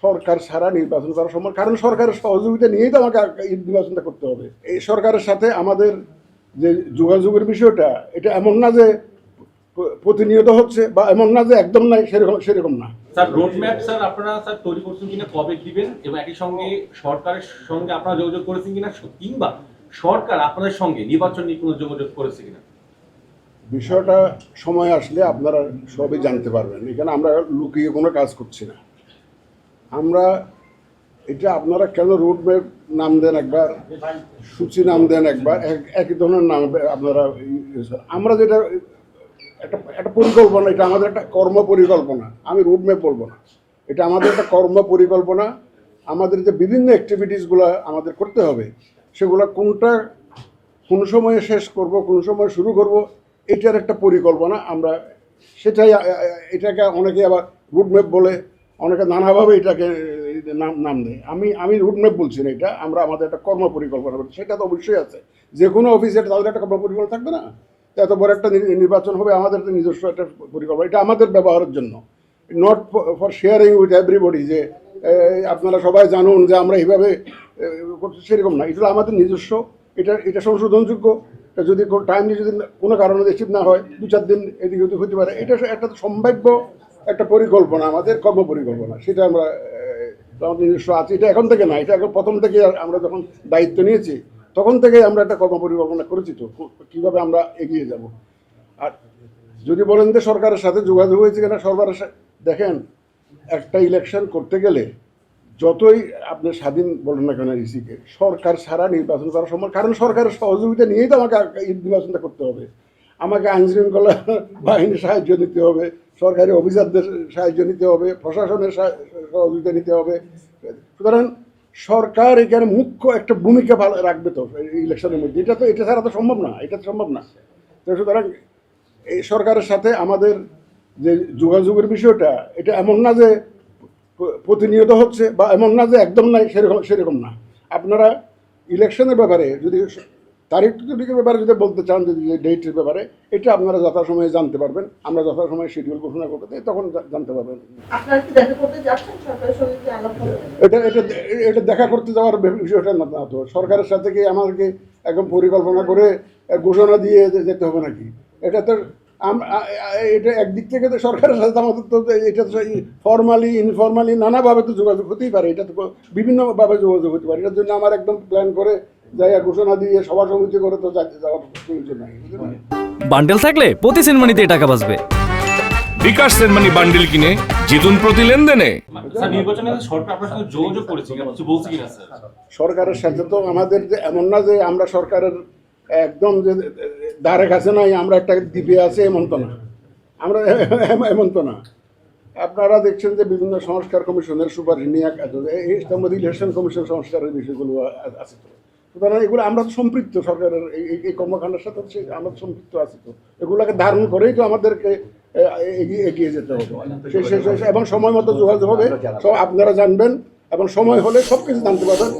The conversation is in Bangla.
সরকার ছাড়া নির্বাচন করা সম্ভব, কারণ সরকারের সহযোগিতা নিয়েই তো আমাকে নির্বাচনটা করতে হবে। এই সরকারের সাথে আমাদের যে যোগাযোগের বিষয়টা, এটা এমন না যে প্রতিনিয়ত হচ্ছে বা এমন না যে একদম নাই, সেরকম না। স্যার রোড ম্যাপ স্যার আপনারা স্যার তৈরি করছেন কিনা, কবে দিবেন, এবং একই সঙ্গে সরকারের সঙ্গে আপনারা যোগাযোগ করেছেন কিনা, কিংবা সরকার আপনাদের সঙ্গে নির্বাচন নিয়ে কোনো যোগাযোগ করেছে কিনা? বিষয়টা সময় আসলে আপনারা সবই জানতে পারবেন। এখানে আমরা লুকিয়ে কোনো কাজ করছি না। আমরা এটা আপনারা কেন রোড ম্যাপ নাম দেন একবার, সূচি নাম দেন একবার, একই ধরনের নাম আপনারা। আমরা যেটা একটা পরিকল্পনা, এটা আমাদের একটা কর্ম পরিকল্পনা। আমি রোড ম্যাপ বলবো না, এটা আমাদের একটা কর্ম পরিকল্পনা। আমাদের যে বিভিন্ন অ্যাক্টিভিটিসগুলো আমাদের করতে হবে, সেগুলো কোনটা কোন সময়ে শেষ করব, কোন সময় শুরু করব, এটার একটা পরিকল্পনা আমরা। সেটাই এটাকে অনেকে আবার রুট ম্যাপ বলে, অনেকে নানাভাবে এটাকে নাম দেয়। আমি রুট ম্যাপ বলছি না, এটা আমরা আমাদের একটা কর্ম পরিকল্পনা বলছি। সেটা তো অবশ্যই আছে, যে কোনো অফিসে তাদের একটা কর্ম পরিকল্পনা থাকবে না? এত বড় একটা নির্বাচন হবে, আমাদের নিজস্ব একটা পরিকল্পনা, এটা আমাদের ব্যবহারের জন্য, not for sharing with everybody, যে আপনারা সবাই জানুন যে আমরা এইভাবে করছি, সেরকম না। এটা আমাদের নিজস্ব, এটা সংশোধনযোগ্য। যদি টাইম যদি কোনো কারণে অ্যাচিভ না হয়, 2-4 দিন এদিকে ওদিক হতে পারে। এটা একটা সম্ভাব্য একটা পরিকল্পনা, আমাদের কর্ম পরিকল্পনা। সেটা আমরা আমাদের নিজস্ব আছে। এটা এখন থেকে না, এটা এখন প্রথম থেকে আমরা যখন দায়িত্ব নিয়েছি তখন থেকেই আমরা একটা কর্ম পরিকল্পনা করেছি, তো কীভাবে আমরা এগিয়ে যাব। আর যদি বলেন যে সরকারের সাথে যোগাযোগ হয়েছে কিনা, সরকারের দেখেন, একটা ইলেকশন করতে গেলে যতই আপনি স্বাধীন বলেন না কেন ইসিকে, সরকার ছাড়া নির্বাচন করা সম্ভব, কারণ সরকারের সহযোগিতা নিয়েই তো আমাকে নির্বাচনটা করতে হবে। আমাকে আইনশৃঙ্খলা বাহিনীর সাহায্য নিতে হবে, সরকারি অফিসারদের সাহায্য নিতে হবে, প্রশাসনের সহযোগিতা নিতে হবে। সুতরাং সরকার এখানে মুখ্য একটা ভূমিকা রাখবে তো ইলেকশনের মধ্যে। এটা ছাড়া তো সম্ভব না, এটা তো সম্ভব না। তো সুতরাং এই সরকারের সাথে আমাদের যে যোগাযোগের বিষয়টা, এটা এমন না যে প্রতিনিয়ত হচ্ছে বা এমন না যে একদম নাই, সেরকম না। আপনারা ইলেকশনের ব্যাপারে যদি তারিখের ব্যাপারে যদি বলতে চান, যদি ডেটের ব্যাপারে, এটা আপনারা যথাসময়ে জানতে পারবেন। আমরা যথাসময়ে শিডিউল ঘোষণা করতে তখন জানতে পারবেন। এটা দেখা করতে যাওয়ার বিষয়টা না তো। সরকারের সাথে কি আমাদেরকে একদম পরিকল্পনা করে ঘোষণা দিয়ে যেতে হবে নাকি? এটা তো এটা একদিক থেকে তো সরকারের সাথে আমাদের তো এটা তো ফর্মালি ইনফর্মালি নানাভাবে তো যোগাযোগ হতেই পারে। এটা তো বিভিন্নভাবে যোগাযোগ হতে পারে। এটার জন্য আমার একদম প্ল্যান করে জায়গা ঘোষণা দিয়ে সভা সমিতি করে তো যাওয়ার প্রয়োজন নাই। বান্ডেল থাকলে প্রতি সেনমানিতে টাকা বাঁচবে। বিকাশ সেনমানি বান্ডেল কিনে জিতুন প্রতি লেনদেনে। স্যার নির্বাচনে সরকার আপনার সঙ্গে যোগাযোগ করেছে কিনা, কিছু বলছে কিনা স্যার? সরকারের সাথে তো আমাদের যে এমন না যে আমরা সরকারের একদম যে ধারে কাছে নাই, আমরা একটা দ্বীপে আছে, এমন তো না। আমরা এমন তো না। আপনারা দেখছেন যে বিভিন্ন সংস্কার কমিশনের সুপারিশ নিয়ে তার মধ্যে ইলেকশন কমিশন সংস্কারের বিষয়গুলো আছে। তো সুতরাং এগুলো আমরা তো সম্পৃক্ত, সরকারের এই কর্মকাণ্ডের সাথে আমরা সম্পৃক্ত আছি। তো এগুলোকে ধারণ করেই তো আমাদেরকে এগিয়ে যেতে হবে, এবং সময় মতো যোগাযোগ হবে। আপনারা জানবেন এবং সময় হলে সব কিছু জানতে পারবেন।